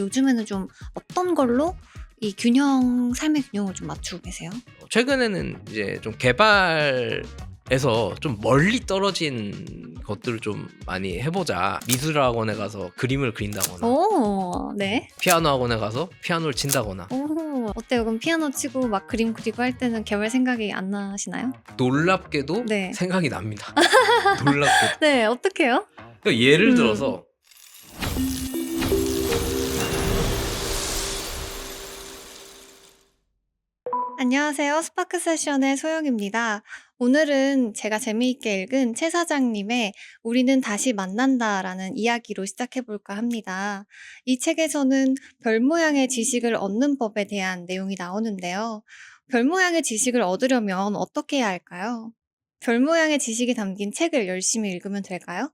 요즘에는 좀 어떤 걸로 이 삶의 균형을 좀 맞추고 계세요? 최근에는 이제 좀 개발에서 좀 멀리 떨어진 것들을 좀 많이 해보자. 미술학원에 가서 그림을 그린다거나, 네. 피아노 학원에 가서 피아노를 친다거나. 어때요? 그럼 피아노 치고 막 그림 그리고 할 때는 개발 생각이 안 나시나요? 놀랍게도 네. 생각이 납니다. 놀랍게도. 네. 어떡해요? 그러니까 예를 음. 들어서 안녕하세요. 스파크 세션의 소영입니다. 오늘은 제가 재미있게 읽은 최 사장님의 우리는 다시 만난다라는 이야기로 시작해 볼까 합니다. 이 책에서는 별 모양의 지식을 얻는 법에 대한 내용이 나오는데요. 별 모양의 지식을 얻으려면 어떻게 해야 할까요? 별 모양의 지식이 담긴 책을 열심히 읽으면 될까요?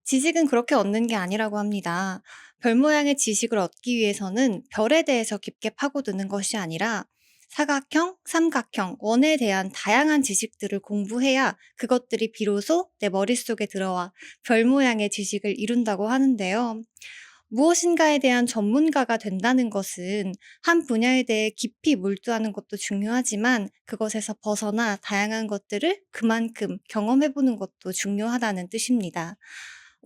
지식은 그렇게 얻는 게 아니라고 합니다. 별 모양의 지식을 얻기 위해서는 별에 대해서 깊게 파고드는 것이 아니라 사각형, 삼각형, 원에 대한 다양한 지식들을 공부해야 그것들이 비로소 내 머릿속에 들어와 별 모양의 지식을 이룬다고 하는데요. 무엇인가에 대한 전문가가 된다는 것은 한 분야에 대해 깊이 몰두하는 것도 중요하지만 그것에서 벗어나 다양한 것들을 그만큼 경험해보는 것도 중요하다는 뜻입니다.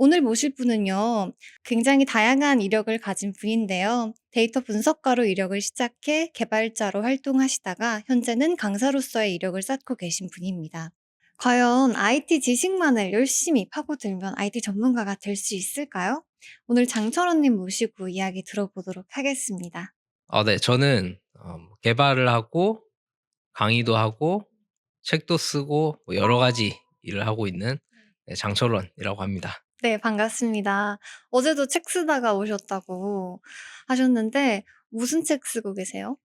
오늘 모실 분은요, 굉장히 다양한 이력을 가진 분인데요. 데이터 분석가로 이력을 시작해 개발자로 활동하시다가 현재는 강사로서의 이력을 쌓고 계신 분입니다. 과연 IT 지식만을 열심히 파고들면 IT 전문가가 될 수 있을까요? 오늘 장철원님 모시고 이야기 들어보도록 하겠습니다. 네, 저는 개발을 하고 강의도 하고 책도 쓰고 뭐 여러 가지 일을 하고 있는 장철원이라고 합니다. 네, 반갑습니다. 어제도 책 쓰다가 오셨다고 하셨는데 무슨 책 쓰고 계세요?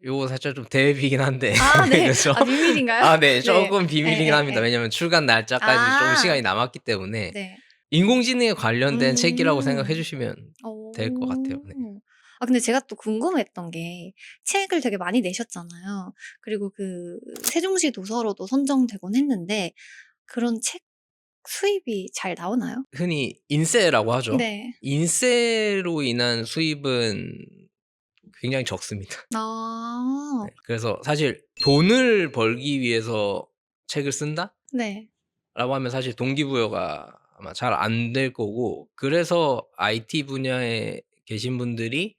요거 살짝 좀 대비긴 한데 네. 그죠? 비밀인가요? 네. 네. 조금 비밀이긴 합니다. 예예예. 왜냐면 출간 날짜까지 좀 아. 시간이 남았기 때문에 네. 인공지능에 관련된 책이라고 생각해 음. 주시면 될 것 같아요. 네. 오. 근데 제가 또 궁금했던 게 책을 되게 많이 내셨잖아요. 그리고 그 세종시 도서로도 선정되곤 했는데 그런 책 수입이 잘 나오나요? 흔히 인세라고 하죠. 네. 인세로 인한 수입은 굉장히 적습니다. 아. 네. 그래서 사실 '돈을 벌기 위해서 책을 쓴다?'라고 네. 하면 사실 동기부여가 아마 잘 안 될 거고, 그래서 IT 분야에 계신 분들이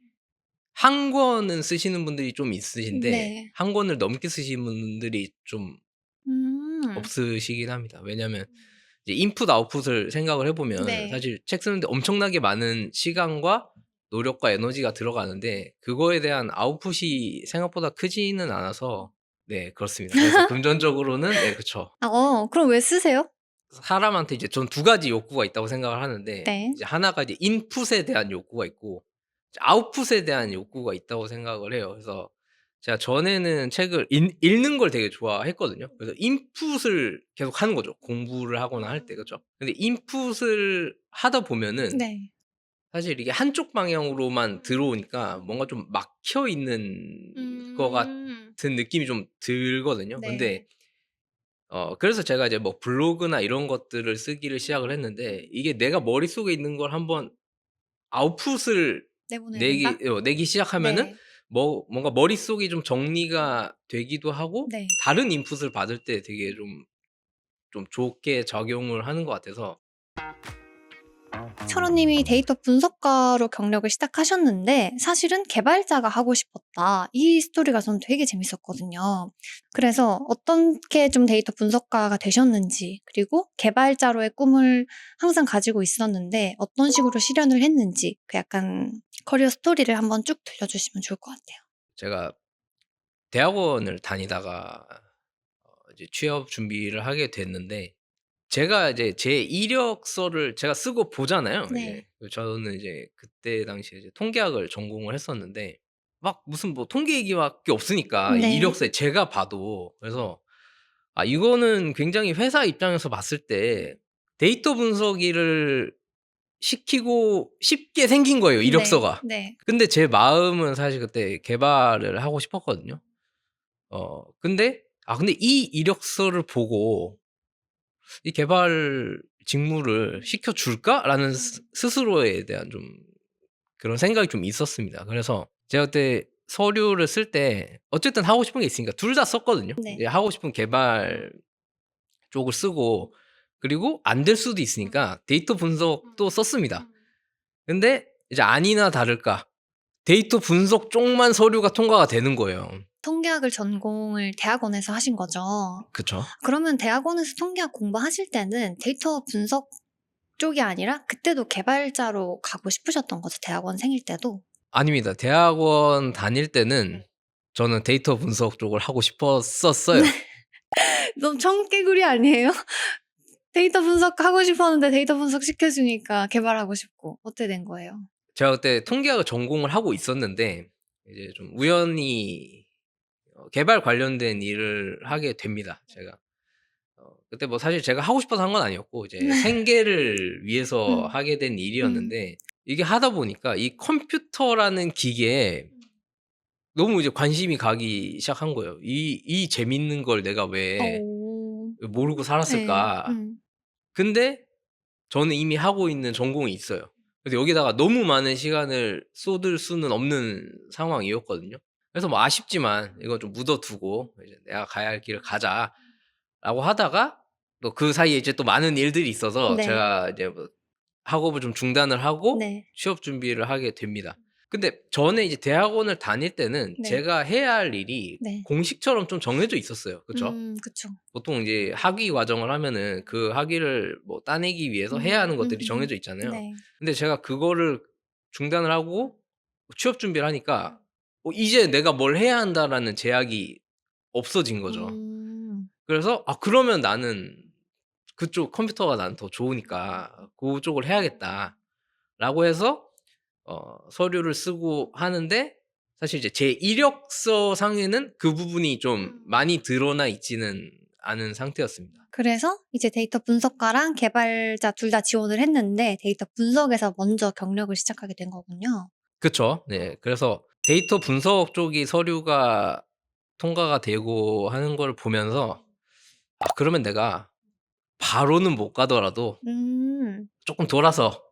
한 권은 쓰시는 분들이 좀 있으신데 네. 한 권을 넘게 쓰시는 분들이 좀 음. 없으시긴 합니다. 왜냐하면 이제 인풋 아웃풋을 생각을 해 보면 네. 사실 책 쓰는데 엄청나게 많은 시간과 노력과 에너지가 들어가는데 그거에 대한 아웃풋이 생각보다 크지는 않아서, 네, 그렇습니다. 그래서 금전적으로는, 네, 그쵸. 그럼 왜 쓰세요? 사람한테 이제 전 두 가지 욕구가 있다고 생각을 하는데, 네. 이제 하나가 이제 인풋에 대한 욕구가 있고 이제 아웃풋에 대한 욕구가 있다고 생각을 해요. 그래서 제가 전에는 책을 읽는 걸 되게 좋아했거든요. 그래서 인풋을 계속 하는 거죠, 공부를 하거나 할 때. 그죠? 근데 인풋을 하다 보면은 네. 사실 이게 한쪽 방향으로만 들어오니까 뭔가 좀 막혀 있는 것 음. 같은 느낌이 좀 들거든요. 근데 네. 그래서 제가 이제 뭐 블로그나 이런 것들을 쓰기를 시작을 했는데, 이게 내가 머릿속에 있는 걸 한번 아웃풋을 내보내야 내기 된다? 내기 시작하면은 네. 뭔가 머릿속이 좀 정리가 되기도 하고 네. 다른 인풋을 받을 때 되게 좀 좋게 작용을 하는 것 같아서. 철호님이 데이터 분석가로 경력을 시작하셨는데 사실은 개발자가 하고 싶었다. 이 스토리가 저는 되게 재밌었거든요. 그래서 어떻게 좀 데이터 분석가가 되셨는지, 그리고 개발자로의 꿈을 항상 가지고 있었는데 어떤 식으로 실현을 했는지 그 약간 커리어 스토리를 한번 쭉 들려주시면 좋을 것 같아요. 제가 대학원을 다니다가 이제 취업 준비를 하게 됐는데, 제가 이제 제 이력서를 제가 쓰고 보잖아요, 이제. 네. 저는 이제 그때 당시에 이제 통계학을 전공을 했었는데 막 무슨 뭐 통계 얘기밖에 없으니까, 이 네. 이력서에 제가 봐도. 그래서 이거는 굉장히 회사 입장에서 봤을 때 데이터 분석을 시키고 싶게 생긴 거예요, 네. 이력서가. 네. 근데 제 마음은 사실 그때 개발을 하고 싶었거든요. 근데 이 이력서를 보고 '이 개발 직무를 시켜 줄까?'라는 스스로에 대한 좀 그런 생각이 좀 있었습니다. 그래서 제가 그때 서류를 쓸 때 어쨌든 하고 싶은 게 있으니까 둘 다 썼거든요. 네. 이제 하고 싶은 개발 쪽을 쓰고, 그리고 안 될 수도 있으니까 데이터 분석도 썼습니다. 근데 이제 아니나 다를까 데이터 분석 쪽만 서류가 통과가 되는 거예요. 통계학을 전공을 대학원에서 하신 거죠? 그쵸? 그러면 대학원에서 통계학 공부하실 때는 데이터 분석 쪽이 아니라 그때도 개발자로 가고 싶으셨던 거죠? 대학원생일 때도? 아닙니다. 대학원 다닐 때는 저는 데이터 분석 쪽을 하고 싶었었어요. 너무 청개구리 아니에요? 데이터 분석하고 싶었는데 데이터 분석 시켜주니까 개발하고 싶고. 어떻게 된 거예요? 제가 그때 통계학을 전공을 하고 있었는데 이제 좀 우연히 개발 관련된 일을 하게 됩니다, 제가. 그때 뭐 사실 제가 하고 싶어서 한 건 아니었고 이제 생계를 위해서 음. 하게 된 음. 일이었는데, 이게 하다 보니까 이 컴퓨터라는 기계에 너무 이제 관심이 가기 시작한 거예요. '이 재밌는 걸 내가 왜 오. 모르고 네. 살았을까?' 근데 저는 이미 하고 있는 전공이 있어요. 그래서 여기다가 너무 많은 시간을 쏟을 수는 없는 상황이었거든요. 그래서 뭐 아쉽지만 이건 좀 묻어 두고 이제 '내가 가야 할 길을 가자.'라고 하다가 또 그 사이에 이제 또 많은 일들이 있어서 네. 제가 이제 뭐 학업을 좀 중단을 하고 네. 취업 준비를 하게 됩니다. 근데 전에 이제 대학원을 다닐 때는 네. 제가 해야 할 일이 네. 공식처럼 좀 정해져 있었어요. 그쵸? 그쵸. 보통 이제 학위 과정을 하면은 그 학위를 뭐 따내기 위해서 해야 하는 것들이 정해져 있잖아요. 네. 근데 제가 그거를 중단을 하고 취업 준비를 하니까 이제 '내가 뭘 해야 한다.'라는 제약이 없어진 거죠. 음. 그래서 '아 그러면 나는 그쪽 컴퓨터가 나는 더 좋으니까 그쪽을 해야겠다.'라고 해서 서류를 쓰고 하는데, 사실 이제 제 이력서 상에는 그 부분이 좀 많이 드러나 있지는 않은 상태였습니다. 그래서 이제 데이터 분석가랑 개발자 둘 다 지원을 했는데 데이터 분석에서 먼저 경력을 시작하게 된 거군요. 그쵸. 네. 그래서 데이터 분석 쪽이 서류가 통과가 되고 하는 걸 보면서 '아 그러면 내가 바로는 못 가더라도 음. 쪼끔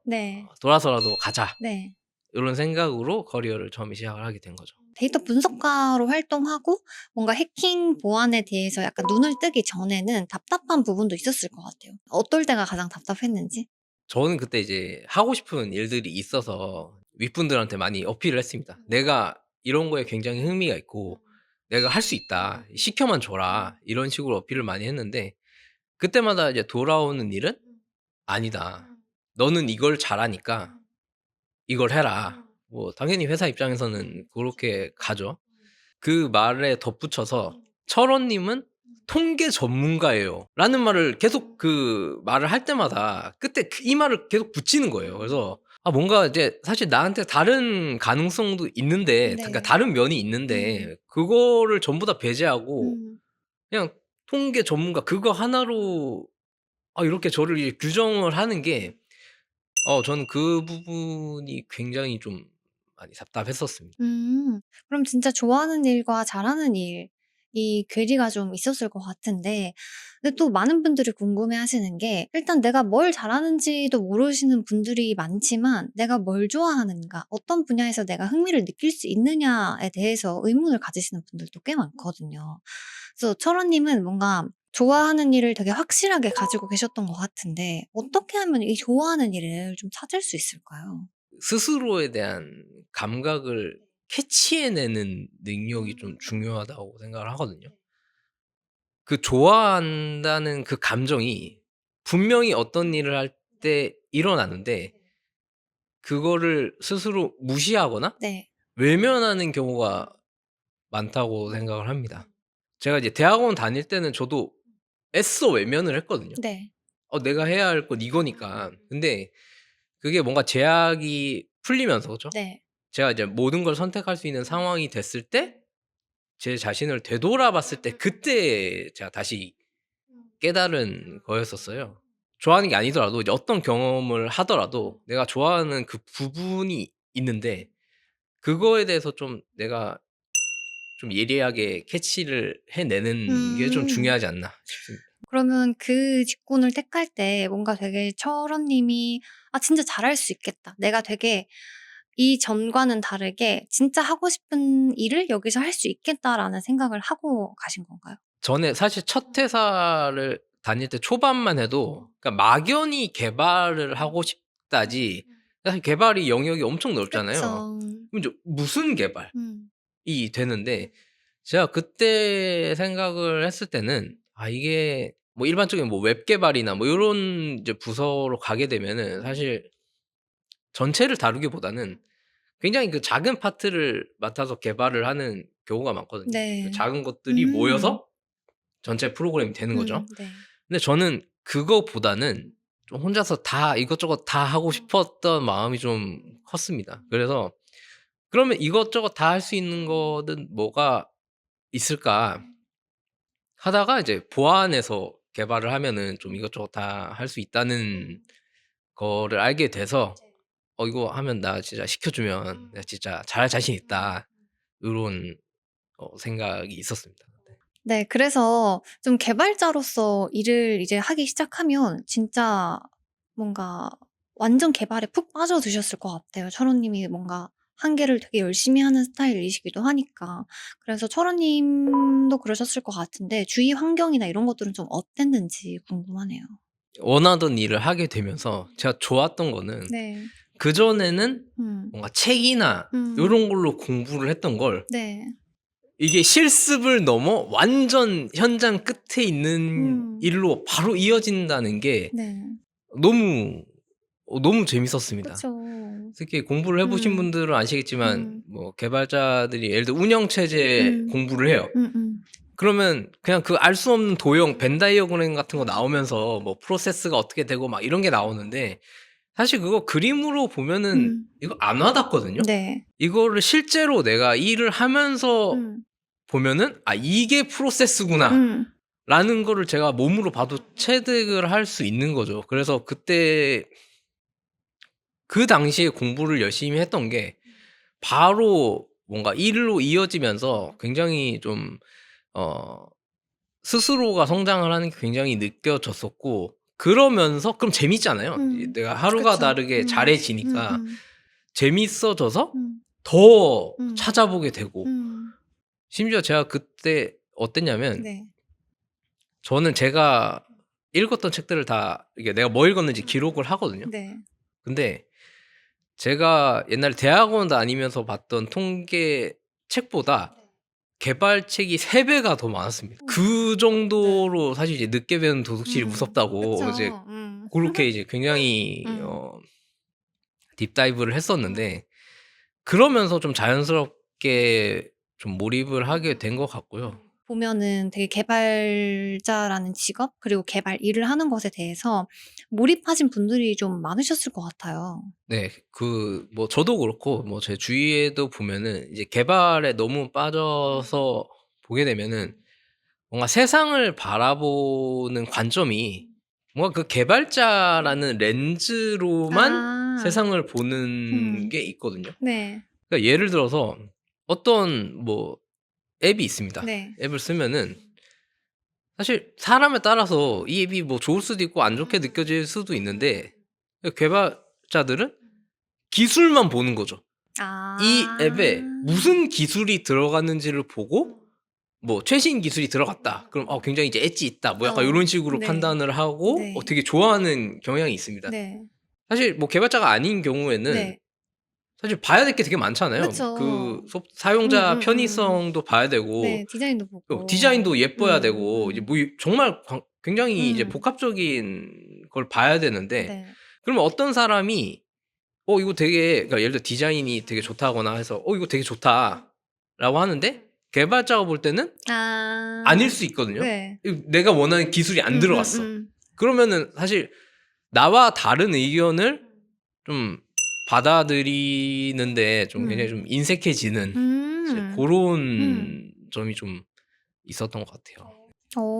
네. 돌아서라도 가자.' 네. 요런 생각으로 커리어를 처음에 시작을 하게 된 거죠. 데이터 분석가로 활동하고 뭔가 해킹 보안에 대해서 약간 눈을 뜨기 전에는 답답한 부분도 있었을 것 같아요. 어떨 때가 가장 답답했는지? 저는 그때 이제 하고 싶은 일들이 있어서 윗분들한테 많이 어필을 했습니다. "내가 이런 거에 굉장히 흥미가 있고 내가 할 수 있다. 시켜만 줘라." 이런 식으로 어필을 많이 했는데, 그때마다 이제 돌아오는 일은 "아니다. 너는 이걸 잘하니까 이걸 해라." 뭐 당연히 회사 입장에서는 그렇게 가죠. 그 말에 덧붙여서 "철원 님은 통계 전문가예요." 라는 말을 계속 그 말을 할 때마다 끝에 이 말을 계속 붙이는 거예요. 그래서 뭔가 이제 사실 나한테 다른 가능성도 있는데, 그러니까 네. 다른 면이 있는데 그거를 전부 다 배제하고 음. 그냥 통계 전문가 그거 하나로 이렇게 저를 이제 규정을 하는 게, 저는 그 부분이 굉장히 좀 많이 답답했었습니다. 그럼 진짜 좋아하는 일과 잘하는 일이 괴리가 좀 있었을 것 같은데 근데 또 많은 분들이 궁금해하시는 게 일단 내가 뭘 잘하는지도 모르시는 분들이 많지만 내가 뭘 좋아하는가, 어떤 분야에서 내가 흥미를 느낄 수 있느냐에 대해서 의문을 가지시는 분들도 꽤 많거든요. 그래서 철원 님은 뭔가 좋아하는 일을 되게 확실하게 가지고 계셨던 것 같은데 어떻게 하면 이 좋아하는 일을 좀 찾을 수 있을까요? 스스로에 대한 감각을 캐치해내는 능력이 좀 중요하다고 생각을 하거든요. 그 좋아한다는 그 감정이 분명히 어떤 일을 할 때 일어나는데 그거를 스스로 무시하거나 네. 외면하는 경우가 많다고 생각을 합니다. 제가 이제 대학원 다닐 때는 저도 애써 외면을 했거든요. 네. 내가 해야 할 건 이거니까. 근데 그게 뭔가 제약이 풀리면서, 그죠? 네. 제가 이제 모든 걸 선택할 수 있는 상황이 됐을 때 제 자신을 되돌아봤을 때 그때 제가 다시 깨달은 거였었어요. 좋아하는 게 아니더라도 이제 어떤 경험을 하더라도 내가 좋아하는 그 부분이 있는데 그거에 대해서 좀 내가 좀 예리하게 캐치를 해내는 게 좀 음. 중요하지 않나 싶습니다. 그러면 그 직군을 택할 때 뭔가 되게 철원 님이 '아 진짜 잘할 수 있겠다. 내가 되게 이 전과는 다르게 진짜 하고 싶은 일을 여기서 할 수 있겠다라는 생각을 하고 가신 건가요? 전에 사실 첫 회사를 다닐 때 초반만 해도 그러니까 막연히 개발을 하고 싶다지 사실 개발이 영역이 엄청 넓잖아요. 그쵸. 그럼 이제 무슨 개발이 음. 되는데 제가 그때 생각을 했을 때는 이게 뭐 일반적인 뭐 웹 개발이나 뭐 요런 이제 부서로 가게 되면은 사실 전체를 다루기보다는 굉장히 그 작은 파트를 맡아서 개발을 하는 경우가 많거든요. 그 네. 작은 것들이 음. 모여서 전체 프로그램이 되는 거죠. 네. 근데 저는 그거보다는 좀 혼자서 다 이것저것 다 하고 싶었던 마음이 좀 컸습니다. 그래서 '그러면 이것저것 다 할 수 있는 거는 뭐가 있을까?' 하다가 이제 보안에서 개발을 하면은 좀 이것저것 다 할 수 있다는 거를 알게 돼서 '이거 하면 나 진짜 시켜 주면 내가 진짜 잘할 자신 있다.' 요런 생각이 있었습니다. 네. 네. 그래서 좀 개발자로서 일을 이제 하기 시작하면 진짜 뭔가 완전 개발에 푹 빠져드셨을 것 같아요. 철원 님이 뭔가 한 개를 되게 열심히 하는 스타일이시기도 하니까. 그래서 철원 님도 그러셨을 것 같은데 주위 환경이나 이런 것들은 좀 어땠는지 궁금하네요. 원하던 일을 하게 되면서 제가 좋았던 거는 네. 그전에는 음. 뭔가 책이나 음. 요런 걸로 공부를 했던 걸 네. 이게 실습을 넘어 완전 현장 끝에 있는 음. 일로 바로 이어진다는 게 네. 너무 너무 재밌었습니다. 그쵸. 특히 공부를 해 보신 음. 분들은 아시겠지만 음. 뭐 개발자들이 예를 들어 운영 체제 음. 공부를 해요. 음음. 그러면 그냥 그 알 수 없는 도형 벤 다이어그램 같은 거 나오면서 뭐 프로세스가 어떻게 되고 막 이런 게 나오는데 사실 그거 그림으로 보면은 음. 이거 안 와닿거든요. 네. 이거를 실제로 내가 일을 하면서 음. 보면은 '아 이게 프로세스구나.'라는 음. 거를 제가 몸으로 봐도 체득을 할 수 있는 거죠. 그래서 그때 그 당시에 공부를 열심히 했던 게 바로 뭔가 일로 이어지면서 굉장히 좀 어 스스로가 성장을 하는 게 굉장히 느껴졌었고 그러면서 그럼 재밌잖아요. 이 내가 하루가 그쵸. 다르게 잘해지니까 음음. 재밌어져서 음. 더 음. 찾아보게 되고 음. 심지어 제가 그때 어땠냐면 네. 저는 제가 읽었던 책들을 다 이게 내가 뭐 읽었는지 기록을 하거든요. 네. 근데 제가 옛날에 대학원 다니면서 봤던 통계 책보다 개발책이 3 배가 더 많았습니다. 그 네. 정도로 사실 이제 늦게 배운 도둑질이 무섭다고 이제 그쵸. 음. 고렇게 이제 굉장히 음. 딥다이브를 했었는데 그러면서 좀 자연스럽게 좀 몰입을 하게 된 것 같고요. 보면은 되게 개발자라는 직업 그리고 개발 일을 하는 것에 대해서 몰입하신 분들이 좀 많으셨을 것 같아요. 네. 그 뭐 저도 그렇고 뭐 제 주위에도 보면은 이제 개발에 너무 빠져서 보게 되면은 뭔가 세상을 바라보는 관점이 뭔가 그 개발자라는 렌즈로만 아. 세상을 보는 음. 게 있거든요. 네. 그러니까 예를 들어서 어떤 뭐 앱이 있습니다. 네. 앱을 쓰면은 사실 사람에 따라서 이 앱이 뭐 좋을 수도 있고 안 좋게 느껴질 수도 있는데 개발자들은 기술만 보는 거죠. 이 아. 앱에 무슨 기술이 들어갔는지를 보고 뭐 최신 기술이 들어갔다. 그럼 굉장히 이제 엣지 있다. 뭐 약간 요런 식으로 네. 판단을 하고 네. 되게 좋아하는 경향이 있습니다. 네. 사실 뭐 개발자가 아닌 경우에는 네. 사실 봐야 될 게 되게 많잖아요. 그 그쵸. 사용자 음음음. 편의성도 봐야 되고 네. 디자인도 보고. 디자인도 예뻐야 되고 이제 뭐 정말 굉장히 이제 음. 복합적인 걸 봐야 되는데 네. 그러면 어떤 사람이 이거 되게 그러니까 예를 들어 디자인이 되게 좋다거나 해서 이거 되게 좋다.'라고 하는데 개발자가 볼 때는 아닐 아. 수 있거든요. 네. 내가 원하는 기술이 안 들어갔어. 음음음. 그러면은 사실 나와 다른 의견을 좀 받아들이는데 좀 굉장히 음. 좀 인색해지는 이제 음. 음. 고런 점이 좀 있었던 것 같아요.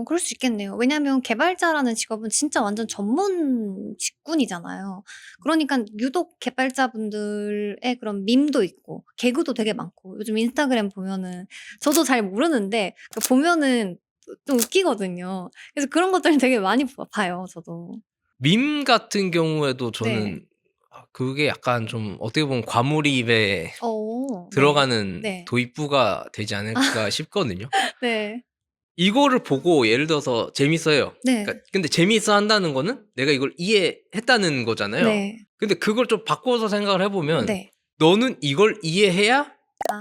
그럴 수 있겠네요. 왜냐하면 개발자라는 직업은 진짜 완전 전문 직군이잖아요. 그러니깐 유독 개발자분들의 그런 밈도 있고 개그도 되게 많고 요즘 인스타그램 보면은 저도 잘 모르는데 보면은 좀 웃기거든요. 그래서 그런 것들을 되게 많이 봐요 저도. 밈 같은 경우에도 네. 저는 그게 약간 좀 어떻게 보면 과몰입에 네. 들어가는 네. 도입부가 되지 않을까 싶거든요. 네. 이거를 보고 예를 들어서 재밌어요. 네. 그러니까 근데 재밌어 한다는 거는 내가 이걸 이해했다는 거잖아요. 네. 근데 그걸 좀 바꿔서 생각을 해 보면 네. '너는 이걸 이해해야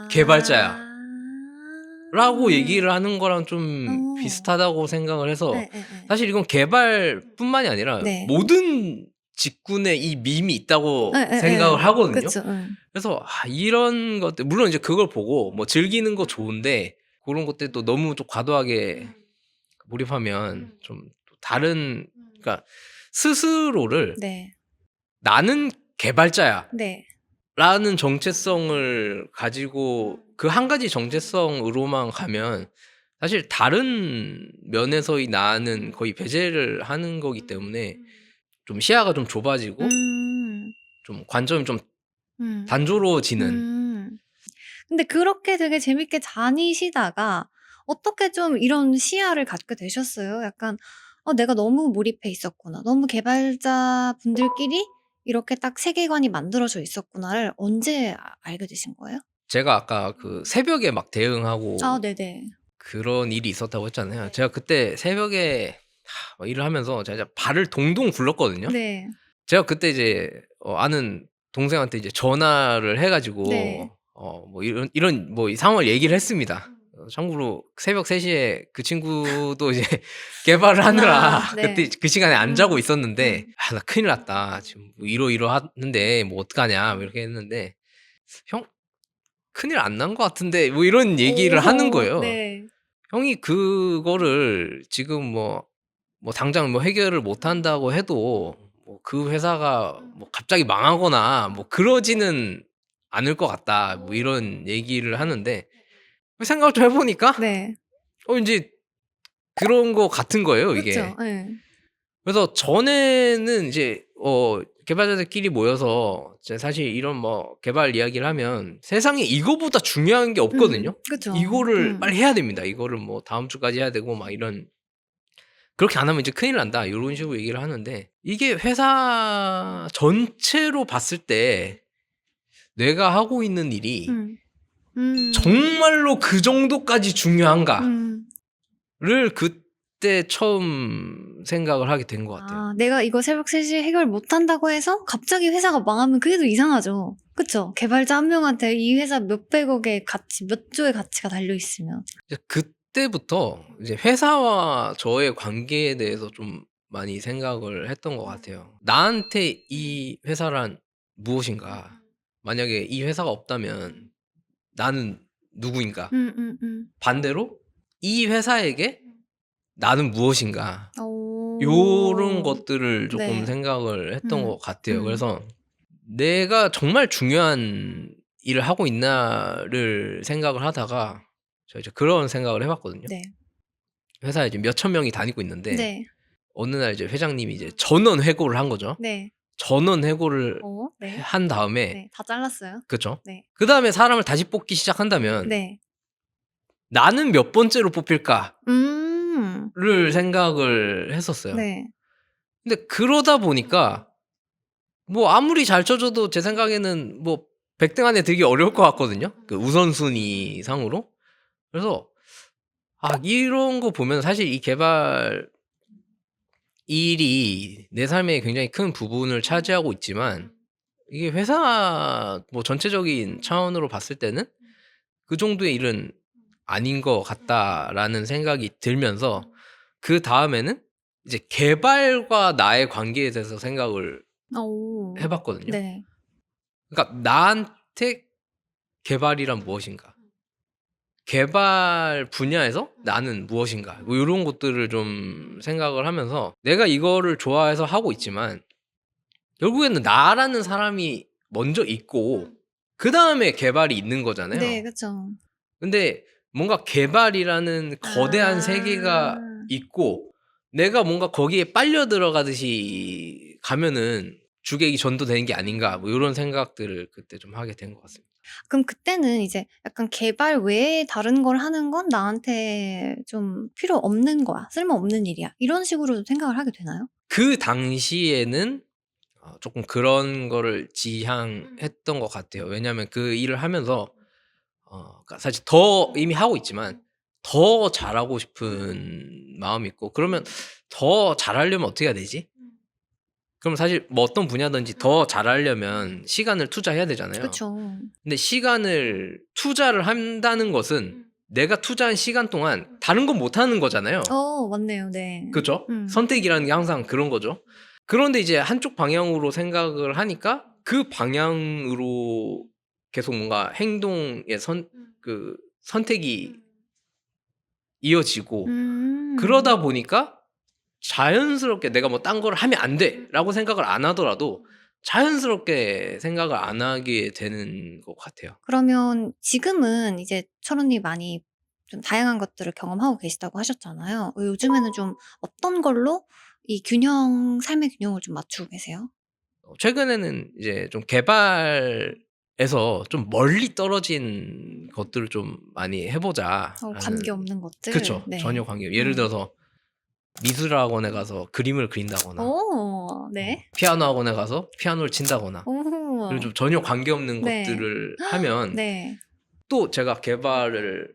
개발자야.'라고 아. 얘기를 하는 거랑 좀 어. 비슷하다고 생각을 해서 예예예. 사실 이건 개발뿐만이 아니라 네. 모든 직군에 이 밈이 있다고 예예예. 생각을 하거든요. 그쵸. 응. 그래서 이런 것들 물론 이제 그걸 보고 뭐 즐기는 거 좋은데 고런 것들도 너무 좀 과도하게 몰입하면 좀 또 다른 그러니까 스스로를 네. '나는 개발자야.' 네. 라는 정체성을 가지고 그 한 가지 정체성으로만 가면 사실 다른 면에서의 나는 거의 배제를 하는 거기 때문에 좀 시야가 좀 좁아지고 음. 좀 관점이 좀 음. 단조로워지는. 음. 근데 그렇게 되게 재밌게 다니시다가 어떻게 좀 이런 시야를 갖게 되셨어요? 약간 '내가 너무 몰입해 있었구나. 너무 개발자분들끼리 이렇게 딱 세계관이 만들어져 있었구나.'를 언제 알게 되신 거예요? 제가 아까 그 새벽에 막 대응하고 아 네네. 그런 일이 있었다고 했잖아요. 네. 제가 그때 새벽에 막 일을 하면서 제가 발을 동동 굴렀거든요. 네. 제가 그때 이제 아는 동생한테 이제 전화를 해 네. 가지고 뭐 이런 뭐 이 상황을 얘기를 했습니다. 참고로 새벽 3 시에 그 친구도 이제 개발을 하느라 아 그때 네. 그 시간에 안 자고 음. 있었는데 음. "아 나 큰일 났다. 지금 뭐 이러이러하는데 뭐 어떡하냐." 뭐 이렇게 했는데 "형 큰일 안 난 것 같은데." 뭐 이런 얘기를 하는 오 거예요. 네. 형이 그거를 지금 뭐 당장 뭐 해결을 못 한다고 해도 뭐 그 회사가 뭐 갑자기 망하거나 뭐 그러지는 않을 것 같다. 뭐 이런 얘기를 하는데 생각을 좀 해 보니까 네. 인제 그런 것 같은 거예요 그쵸. 이게. 예. 그래서 전에는 이제 개발자들끼리 모여서 이제 사실 이런 뭐 개발 이야기를 하면 세상에 이거보다 중요한 게 없거든요. 그쵸. 이거를 빨리 해야 됩니다. 이거를 뭐 다음 주까지 해야 되고 막 이런 "그렇게 안 하면 이제 큰일 난다." 요런 식으로 얘기를 하는데 이게 회사 전체로 봤을 때 내가 하고 있는 일이 음. 음. 정말로 그 정도까지 중요한가를 음. 그때 처음 생각을 하게 된 것 같아요. 아 내가 이거 새벽 3 시에 해결 못 한다고 해서 갑자기 회사가 망하면 그게 더 이상하죠. 그쵸? 개발자 한 명한테 이 회사 몇백억의 가치 몇 조의 가치가 달려 있으면. 이제 그때부터 이제 회사와 저의 관계에 대해서 좀 많이 생각을 했던 것 같아요. '나한테 이 회사란 무엇인가? 만약에 이 회사가 없다면 나는 누구인가?' 음음음. 반대로 '이 회사에게 나는 무엇인가?' 요런 오. 것들을 조금 네. 생각을 했던 음. 것 같아요. 음. 그래서 '내가 정말 중요한 일을 하고 있나.'를 생각을 하다가 제가 이제 그런 생각을 해 봤거든요. 네. 회사에 이제 몇천 명이 다니고 있는데 네. 어느 날 이제 회장님이 이제 전원 해고를 한 거죠. 네. 전원 해고를 네. 한 다음에 네. 다 잘랐어요? 그쵸. 네. 그다음에 사람을 다시 뽑기 시작한다면 네. '나는 몇 번째로 뽑힐까?'를 음. 생각을 했었어요. 네. 근데 그러다 보니까 뭐 아무리 잘 쳐 줘도 제 생각에는 뭐 100등 안에 들기 어려울 것 같거든요, 그 우선순위 상으로. 그래서 이런 거 보면 사실 이 개발 일이 내 삶의 굉장히 큰 부분을 차지하고 있지만 이게 회사 뭐 전체적인 차원으로 봤을 때는 '그 정도의 일은 아닌 것 같다.'라는 생각이 들면서 그다음에는 이제 개발과 나의 관계에 대해서 생각을 해 오. 봤거든요. 네. 그러니까 나한테 개발이란 무엇인가? 개발 분야에서 나는 무엇인가? 뭐 요런 것들을 좀 생각을 하면서 내가 이거를 좋아해서 하고 있지만 결국에는 나라는 사람이 먼저 있고 그다음에 개발이 있는 네. 거잖아요. 그쵸. 근데 뭔가 개발이라는 거대한 세계가 아. 있고 내가 뭔가 거기에 빨려 들어가듯이 가면은 '주객이 전도되는 게 아닌가.' 뭐 요런 생각들을 그때 좀 하게 된 것 같습니다. 그럼 그때는 이제 약간 '개발 외에 다른 걸 하는 건 나한테 좀 필요 없는 거야. 쓸모없는 일이야.' 이런 식으로 생각을 하게 되나요? 그 당시에는 조금 그런 거를 지향했던 것 같아요. 왜냐하면 그 일을 하면서 그러니까 사실 더 이미 하고 있지만 더 잘하고 싶은 마음이 있고, 그러면 더 잘하려면 어떻게 해야 되지? 그럼 사실 뭐 어떤 분야든지 더 잘하려면 시간을 투자해야 되잖아요. 그쵸. 근데 시간을 투자를 한다는 것은 내가 투자한 시간 동안 다른 건 못 하는 거잖아요. 맞네요. 네. 그죠? 선택이라는 게 항상 그런 거죠. 그런데 이제 한쪽 방향으로 생각을 하니까 그 방향으로 계속 뭔가 행동의 선택이 이어지고, 그러다 보니까 자연스럽게 내가 뭐 딴 거를 하면 안 돼라고 생각을 안 하더라도 자연스럽게 생각을 안 하게 되는 것 같아요. 그러면 지금은 이제 철원님 많이 좀 다양한 것들을 경험하고 계시다고 하셨잖아요. 요즘에는 좀 어떤 걸로 이 삶의 균형을 좀 맞추고 계세요? 최근에는 이제 좀 개발에서 좀 멀리 떨어진 것들을 좀 많이 해 보자라는. 관계없는 것들? 그쵸. 전혀 네. 관계, 예를 들어서 미술 학원에 가서 그림을 그린다거나, 네. 피아노 학원에 가서 피아노를 친다거나, 그리고 오. 좀 전혀 관계없는 네. 것들을 하면 네. 또 제가 개발을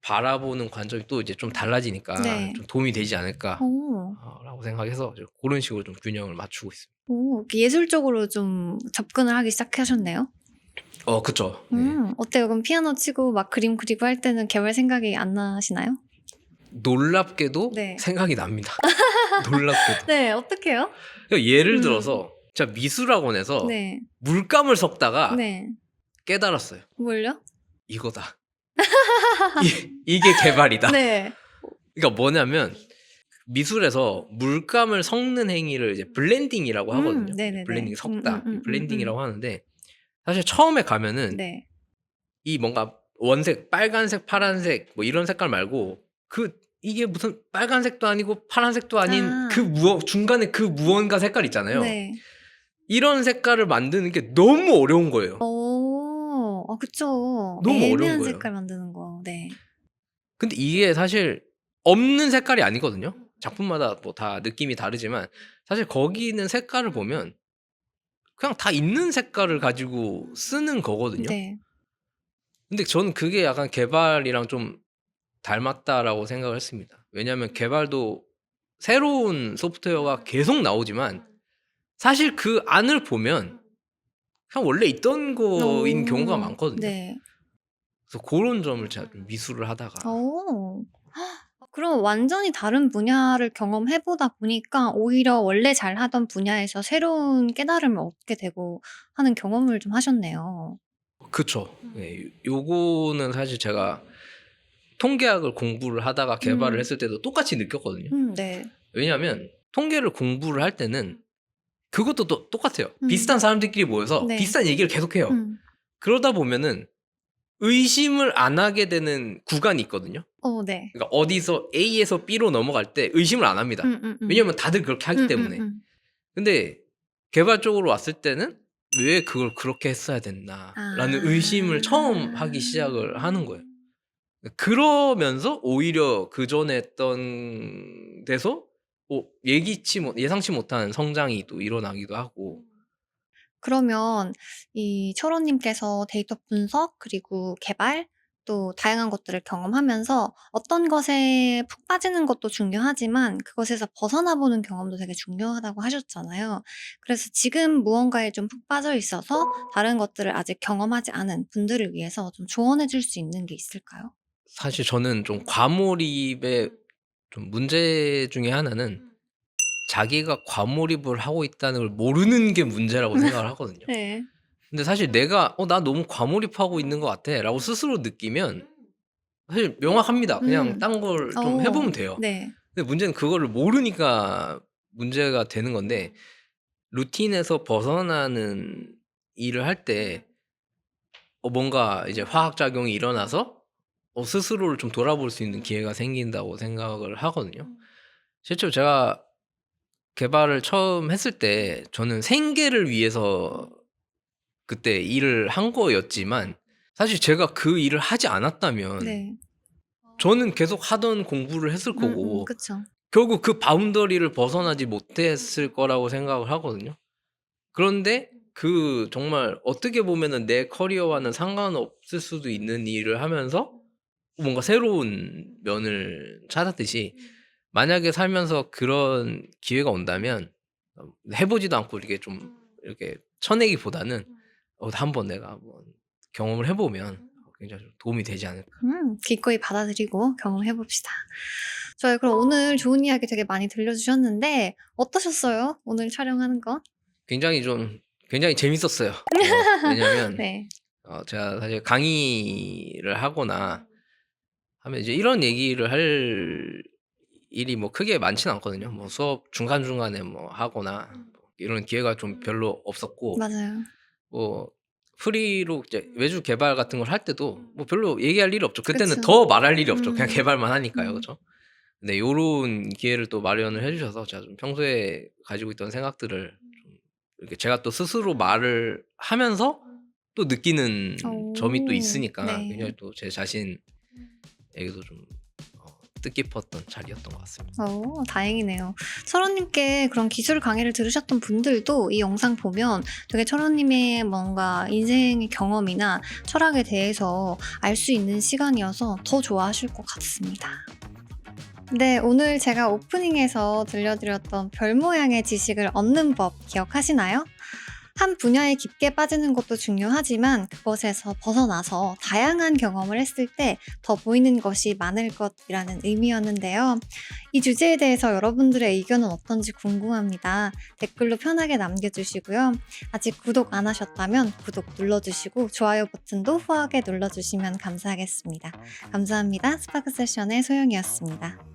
바라보는 관점이 또 이제 좀 달라지니까 네. 좀 도움이 되지 않을까 오. 라고 생각해서 이제 고런 식으로 좀 균형을 맞추고 있습니다. 예술적으로 좀 접근을 하기 시작하셨네요. 그쵸. 네. 어때요? 그럼 피아노 치고 막 그림 그리고 할 때는 개발 생각이 안 나시나요? 놀랍게도 네. 생각이 납니다. 놀랍게도. 네. 어떡해요? 그러니까 예를 음. 들어서 제가 미술학원에서 네. 물감을 섞다가 네. 깨달았어요. 뭘요? '이거다. 이게 개발이다.' 네. 그러니까 뭐냐면 미술에서 물감을 섞는 행위를 이제 블렌딩이라고 하거든요. 네네네. 블렌딩, 섞다. 이 음. 블렌딩이라고 하는데, 사실 처음에 가면은 네. 이 뭔가 원색, 빨간색, 파란색 뭐 이런 색깔 말고 이게 무슨 빨간색도 아니고 파란색도 아닌 아. 중간에 그 무언가 색깔 있잖아요. 네. 이런 색깔을 만드는 게 너무 어려운 거예요. 그쵸. 너무 어려운 애매한 거예요. 색깔 만드는 거. 네. 근데 이게 사실 없는 색깔이 아니거든요. 작품마다 뭐 다 느낌이 다르지만 사실 거기 있는 색깔을 보면 그냥 다 있는 색깔을 가지고 쓰는 거거든요. 네. 근데 저는 그게 약간 개발이랑 좀 닮았다라고 생각을 했습니다. 왜냐하면 개발도 새로운 소프트웨어가 계속 나오지만 사실 그 안을 보면 그냥 원래 있던 거인 경우가 많거든요. 네. 그래서 고런 점을 제가 좀 미술을 하다가. 어. 그럼 완전히 다른 분야를 경험해 보다 보니까 오히려 원래 잘하던 분야에서 새로운 깨달음을 얻게 되고 하는 경험을 좀 하셨네요. 그쵸. 예. 요거는 사실 제가 통계학을 공부를 하다가 개발을 음. 했을 때도 똑같이 느꼈거든요. 네. 왜냐하면 통계를 공부를 할 때는 그것도 또 똑같아요. 음. 비슷한 사람들끼리 모여서 네. 비슷한 얘기를 계속해요. 음. 그러다 보면은 의심을 안 하게 되는 구간이 있거든요. 네. 그러니까 어디서 A에서 B로 넘어갈 때 의심을 안 합니다. 음음음. 왜냐하면 다들 그렇게 하기 때문에. 근데 개발 쪽으로 왔을 때는 '왜 그걸 그렇게 했어야 됐나.'라는 의심을 처음 하기 시작을 하는 거예요. 그러면서 오히려 그전에 했던 데서 예상치 못한 성장이 또 일어나기도 하고. 그러면 이 철원 님께서 데이터 분석 그리고 개발 또 다양한 것들을 경험하면서 어떤 것에 푹 빠지는 것도 중요하지만 그것에서 벗어나 보는 경험도 되게 중요하다고 하셨잖아요. 그래서 지금 무언가에 좀 푹 빠져 있어서 다른 것들을 아직 경험하지 않은 분들을 위해서 좀 조언해 줄 수 있는 게 있을까요? 사실 저는 좀 과몰입의 좀 문제 중에 하나는 자기가 과몰입을 하고 있다는 걸 모르는 게 문제라고 생각을 하거든요. 네. 근데 사실 내가 '나 너무 과몰입하고 있는 것 같아.'라고 스스로 느끼면 사실 명확합니다. 그냥 음. 딴 걸 좀 해 보면 돼요. 네. 근데 문제는 그거를 모르니까 문제가 되는 건데, 루틴에서 벗어나는 일을 할 때 뭔가 이제 화학작용이 일어나서 스스로를 좀 돌아볼 수 있는 기회가 생긴다고 생각을 하거든요. 실제로 제가 개발을 처음 했을 때 저는 생계를 위해서 그때 일을 한 거였지만, 사실 제가 그 일을 하지 않았다면 네. 저는 계속 하던 공부를 했을 거고 그쵸. 결국 그 바운더리를 벗어나지 못했을 거라고 생각을 하거든요. 그런데 그 정말 어떻게 보면은 내 커리어와는 상관없을 수도 있는 일을 하면서 뭔가 새로운 면을 찾았듯이 만약에 살면서 그런 기회가 온다면 해 보지도 않고 이렇게 좀 이렇게 쳐내기보다는 한번 내가 한번 경험을 해 보면 굉장히 좀 도움이 되지 않을까. 기꺼이 받아들이고 경험해 봅시다. 저희 그럼 오늘 좋은 이야기 되게 많이 들려주셨는데 어떠셨어요? 오늘 촬영하는 거? 굉장히 재밌었어요. 왜냐면 네. 제가 사실 강의를 하거나 하면 이제 이런 얘기를 할 일이 뭐 크게 많지는 않거든요. 뭐 수업 중간중간에 뭐 하거나 뭐 이런 기회가 좀 별로 없었고, 맞아요. 뭐 프리로 이제 외주 개발 같은 걸 할 때도 뭐 별로 얘기할 일이 없죠. 그때는 그쵸. 더 말할 일이 없죠. 그냥 음. 개발만 하니까요. 음. 그죠? 근데 요런 기회를 또 마련을 해 주셔서 제가 좀 평소에 가지고 있던 생각들을 좀 이렇게 제가 또 스스로 말을 하면서 또 느끼는 점이 또 오. 있으니까 네. 굉장히 또 제 자신에게도 좀 뜻깊었던 자리였던 것 같습니다. 다행이네요. 철원님께 그런 기술 강의를 들으셨던 분들도 이 영상 보면 되게 철원님의 뭔가 인생의 경험이나 철학에 대해서 알 수 있는 시간이어서 더 좋아하실 것 같습니다. 네, 오늘 제가 오프닝에서 들려드렸던 별 모양의 지식을 얻는 법 기억하시나요? 한 분야에 깊게 빠지는 것도 중요하지만 그것에서 벗어나서 다양한 경험을 했을 때 더 보이는 것이 많을 것이라는 의미였는데요. 이 주제에 대해서 여러분들의 의견은 어떤지 궁금합니다. 댓글로 편하게 남겨주시고요. 아직 구독 안 하셨다면 구독 눌러주시고 좋아요 버튼도 후하게 눌러주시면 감사하겠습니다. 감사합니다. 스파크 세션의 소영이었습니다.